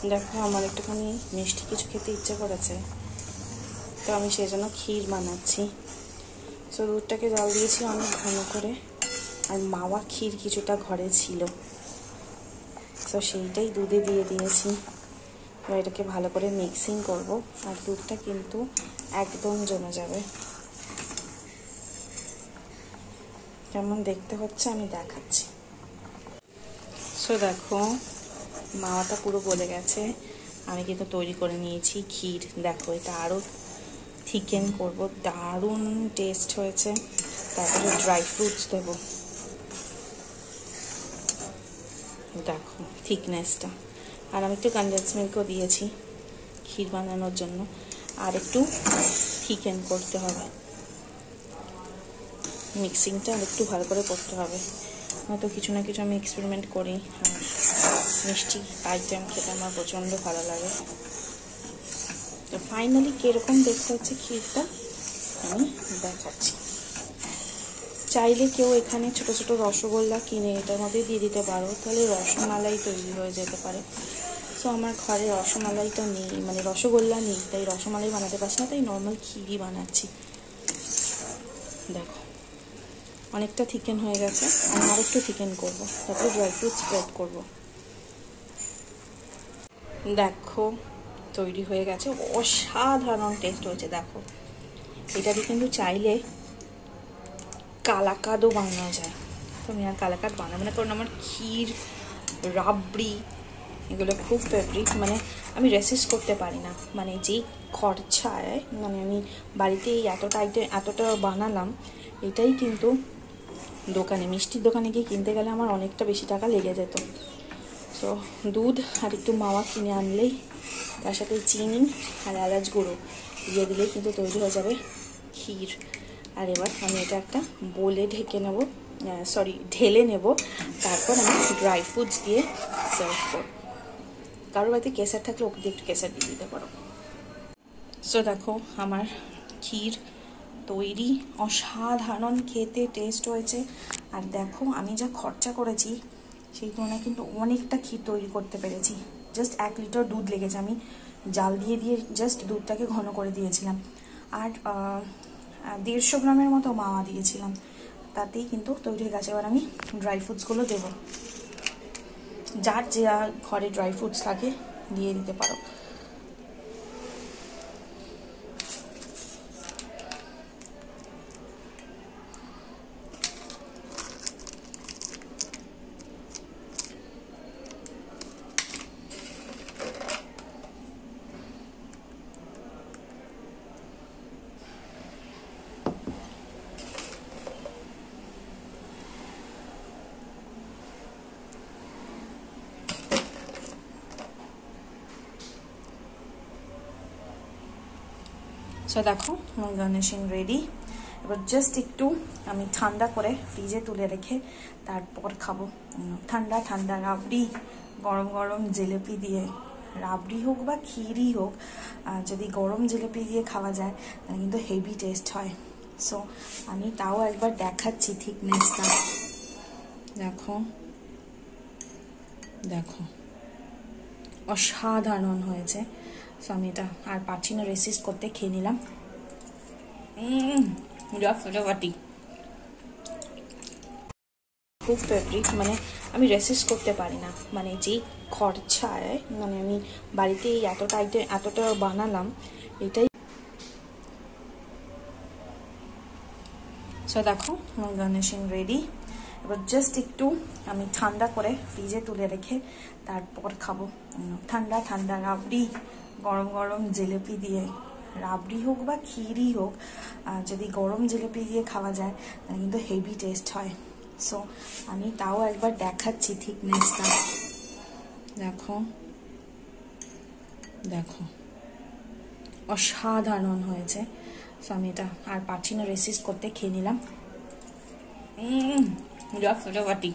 দেখো আমার একটুখানি মিষ্টি কিছু খেতে ইচ্ছে করেছে, তো আমি সেই জন্য ক্ষীর বানাচ্ছি। সো দুধটাকে জাল দিয়েছি অনেক ঘন করে, আর মাওয়া ক্ষীর কিছুটা ঘরে ছিল, তো সেইটাই দুধে দিয়ে দিয়েছি। এবার এটাকে ভালো করে মিক্সিং করব, আর দুধটা কিন্তু একদম জমে যাবে। কেমন দেখতে হচ্ছে আমি দেখাচ্ছি। সো দেখো মাওয়াটা পুরো গলে গেছে, আমি কিন্তু তৈরি করে নিয়েছি ক্ষীর। দেখো এটা আরও থিকেন করব, দারুণ টেস্ট হয়েছে। তারপরে ড্রাই ফ্রুটস দেবো, দেখো থিকনেসটা। আর আমি একটু কনডেন্স মিল্কও দিয়েছি ক্ষীর বানানোর জন্য, আর একটু থিকেন করতে হবে। মিক্সিংটা আর একটু ভালো করে করতে হবে, হয়তো কিছু না কিছু আমি এক্সপেরিমেন্ট করি। আর মিষ্টি আইটেম খেতে আমার প্রচণ্ড ভালো লাগে। তো ফাইনালি কীরকম দেখতে হচ্ছে ক্ষীরটা আমি দেখাচ্ছি। চাইলে কেউ এখানে ছোট ছোট রসগোল্লা কিনে এটার মধ্যে দিয়ে দিতে পারো, তাহলে রসমালাই তৈরি হয়ে যেতে পারে। সো আমার ঘরে রসমালাইটা নেই, মানে রসগোল্লা নেই, তাই রসমালাই বানাতে পারছি না, তাই নর্মাল ক্ষীরই বানাচ্ছি। দেখো অনেকটা থিকেন হয়ে গেছে, আমি আর একটু থিকেন করবো, তারপরে ড্রাই ফ্রুট স্প্রেড করবো। দেখো তৈরি হয়ে গেছে, অসাধারণ টেস্ট হয়েছে। দেখো এটা দিয়ে কিন্তু চাইলে কালাকাদও বানানো যায়, তো আমি আর কালাকাদ বানাবো না, কারণ আমার ক্ষীর, রাবড়ি এগুলো খুব ফেভারিট। মানে আমি রেসিস্ট করতে পারি না, মানে যেই খরচায় মানে আমি বাড়িতে এই এতটা বানালাম, এটাই কিন্তু দোকানে মিষ্টির দোকানে গিয়ে কিনতে গেলে আমার অনেকটা বেশি টাকা লেগে যেত। তো দুধ আর একটু মাওয়া কিনে আনলেই, তার সাথে চিনি আর এলাচ গুঁড়ো দিয়ে দিলেই কিন্তু তৈরি হয়ে যাবে ক্ষীর। আর এবার আমি এটা একটা বোলে ঢেলে নেব, তারপর আমি ড্রাই ফ্রুটস দিয়ে সার্ভ করব। কারোর বাড়িতে কেসার থাকলে ওকে দিয়ে একটু কেসার দিয়ে দিতে পারো। সো দেখো আমার ক্ষীর তৈরি, অসাধারণ খেতে টেস্ট হয়েছে। আর দেখো আমি যা খরচা করেছি সেই তুলনায় কিন্তু অনেকটা ক্ষীর তৈরি করতে পেরেছি। জাস্ট 1 লিটার দুধ লেগেছে, আমি জাল দিয়ে জাস্ট দুধটাকে ঘন করে দিয়েছিলাম। আর 150 গ্রামের মতো মাওয়া দিয়েছিলাম, তাতেই কিন্তু তৈরি হয়ে গেছে। এবার আমি ড্রাই ফ্রুটসগুলো দেবো, যার যা ঘরে ড্রাই ফ্রুটস থাকে দিয়ে দিতে পারো। সো দেখো আমার গার্নিশিং রেডি। এবার জাস্ট একটু আমি ঠান্ডা করে ফ্রিজে তুলে রেখে তারপর খাবো। ঠান্ডা ঠান্ডা রাবড়ি, গরম গরম জিলিপি দিয়ে, রাবড়ি হোক বা ক্ষীরই হোক, যদি গরম জিলিপি দিয়ে খাওয়া যায় তাহলে কিন্তু হেভি টেস্ট হয়। সো আমি তাও একবার দেখাচ্ছি থিকনেসটা। দেখো দেখো অসাধারণ হয়েছে। সো আমি এটা আর পারছি না রেসিস্ট করতে, খেয়ে নিলাম। ফাটাফাটি, খুব ফেভারিট। মানে আমি রেসিস্ট করতে পারি না, মানে যেই খরচায় মানে আমি বাড়িতে এই এতটা বানালাম, এটাই। সো দেখো আমার গার্নিশিং রেডি। এবার জাস্ট একটু আমি ঠান্ডা করে ফ্রিজে তুলে রেখে তারপর খাবো। ঠান্ডা ঠান্ডা রাবড়ি, গরম গরম জিলিপি দিয়ে, রাবড়ি হোক বা ক্ষীরই হোক, যদি গরম জিলিপি দিয়ে খাওয়া যায় তাহলে কিন্তু হেভি টেস্ট হয়। সো আমি তাও একবার দেখাচ্ছি থিকনেসটা। দেখো দেখো অসাধারণ হয়েছে। সো আমি এটা আর পারছি না রেসিস্ট করতে, খেয়ে নিলাম। ফাটাফাটি।